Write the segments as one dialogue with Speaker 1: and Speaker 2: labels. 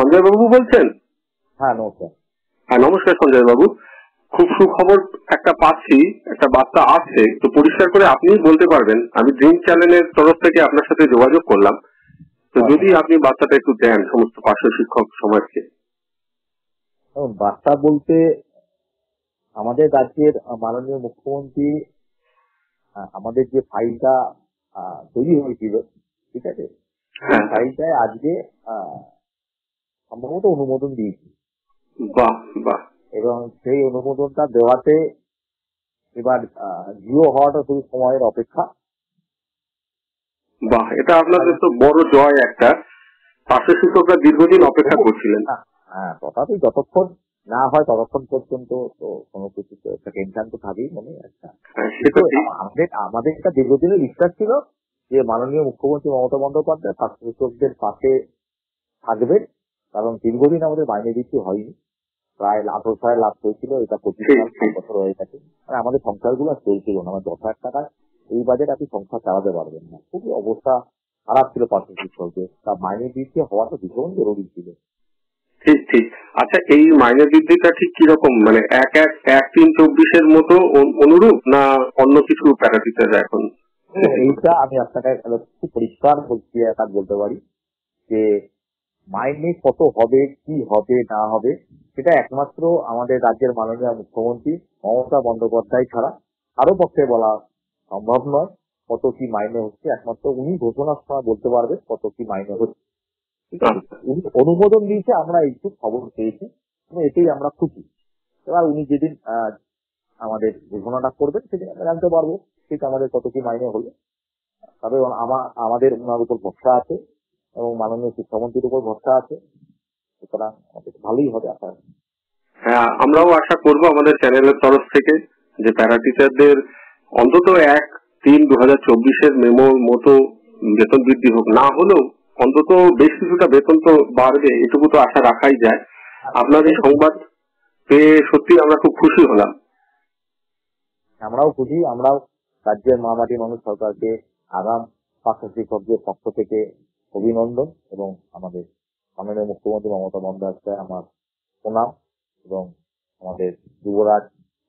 Speaker 1: সঞ্জয় বাবু বলছেন?
Speaker 2: হ্যাঁ, নমস্কার।
Speaker 1: হ্যাঁ, নমস্কার সঞ্জয় বাবু। খুব সুখবর একটা পাচ্ছি, একটা বার্তা আছে, তো পরিষ্কার করে আপনিই বলতে পারবেন। আমি ড্রিম চ্যানেলের তরফ থেকে আপনার সাথে যোগাযোগ করলাম, তো যদি আপনি বার্তাটা একটু দেন সমস্ত পার্শ্ব শিক্ষক সমাজকে।
Speaker 2: বার্তা বলতে আমাদের রাজ্যের মাননীয় মুখ্যমন্ত্রী আমাদের যে ফাইলটা তৈরি হয়েছিল, ঠিক আছে, সেই ফাইলটায় আজকে সম্ভবত অনুমোদন দিয়েছি।
Speaker 1: বাহ বাহ।
Speaker 2: এবং সেই অনুমোদনটা দেওয়াতে এবার জিও হওয়াটা শুধু সময়ের অপেক্ষা।
Speaker 1: বাহ, এটা আপনাদের তো বড় জয় একটা। পার্শ্ব শিক্ষকরা দীর্ঘদিন অপেক্ষা করছিলেন।
Speaker 2: হ্যাঁ, তথাপি যতক্ষণ না হয় ততক্ষণ পর্যন্ত তো কোনো কিছু একটা টেনশন তো থাকেই মনে। একটা আমাদের একটা দীর্ঘদিনের বিশ্বাস ছিল যে মাননীয় মুখ্যমন্ত্রী মমতা বন্দ্যোপাধ্যায় পার্শ্ব শিক্ষকদের পাশে থাকবেন, কারণ দীর্ঘদিন আমাদের মাইনে বৃদ্ধি হয়নি। প্রায় 18 সালে লাভ হয়েছিল, এটা 25 বছর হয়ে গেছে। আমাদের সংসারগুলো চলছিল না। আমার 10,000 টাকায় এই বাজেট আপনি সংসার চালাতে পারবেন না। খুবই অবস্থা খারাপ ছিল পার্শ্ব শিক্ষকদের। তা মাইনে বৃদ্ধি হওয়াটা ভীষণ জরুরি ছিল।
Speaker 1: ঠিক ঠিক। আচ্ছা, এই মাইনে বৃদ্ধিটা ঠিক কিরকম, মানে 1/1/3/24 মতো অনুরূপ, না অন্য কিছু প্যারামিটার? এখন
Speaker 2: এইটা আমি আপনাকে খুব পরিষ্কার বলতে পারি যে মাইনে কত হবে, কি হবে না হবে, সেটা একমাত্র আমাদের রাজ্যের মাননীয় মুখ্যমন্ত্রী মমতা বন্দ্যোপাধ্যায় ছাড়া কারো পক্ষে বলা সম্ভব নয়। কত কি মাইনে হচ্ছে একমাত্র উনি ঘোষণার সময় বলতে পারবেন কত কি মাইনে হচ্ছে। ঠিক আছে, উনি অনুমোদন দিয়েছে, আমরা এইটুকু খবর পেয়েছি, এতেই আমরা খুশি। এবার উনি যেদিন আমাদের ঘোষণাটা করবেন সেদিন আমরা জানতে পারবো ঠিক আমাদের কত কি মাইনে হলো। তবে আমাদের ওনার উপর ভরসা আছে এবং মাননীয় শিক্ষামন্ত্রীর উপর ভরসা আছে, সুতরাং আমাদের ভালোই হবে আশা।
Speaker 1: হ্যাঁ, আমরাও আশা করব আমাদের চ্যানেলের তরফ থেকে যে প্যারা টিচারদের অন্তত 1/3/2024 মেমোর মতো বেতন বৃদ্ধি হোক, না হলেও অন্তত বেশ কিছুটা বেতন তো বাড়বে, এটুকু তো আশা রাখাই যায়। আপনার এই সংবাদ পেয়ে সত্যি আমরা খুব খুশি হলাম।
Speaker 2: আমরাও খুশি। আমরাও রাজ্যের মামাটি মানুষ সরকারকে আগাম পার্শ্ব শিক্ষকদের পক্ষ থেকে অভিনন্দন এবং আমাদের মাননীয় মুখ্যমন্ত্রী মমতা বন্দ্যোপাধ্যায় আমার প্রণাম, এবং আমাদের যুবরাজ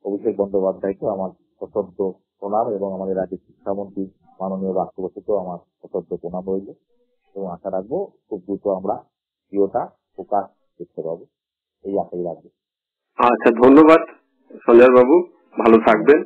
Speaker 2: অভিষেক বন্দ্যোপাধ্যায়কে আমার সশ্রদ্ধ প্রণাম, এবং আমাদের রাজ্যের শিক্ষামন্ত্রী মাননীয় রাষ্ট্রপতিকেও আমার সশ্রদ্ধ প্রণাম রইল। এবং আশা রাখবো খুব দ্রুত আমরা ভিডিওটা প্রকাশ দেখতে পাবো, এই আশাই রাখবো।
Speaker 1: আচ্ছা, ধন্যবাদ সঞ্জয় বাবু, ভালো থাকবেন।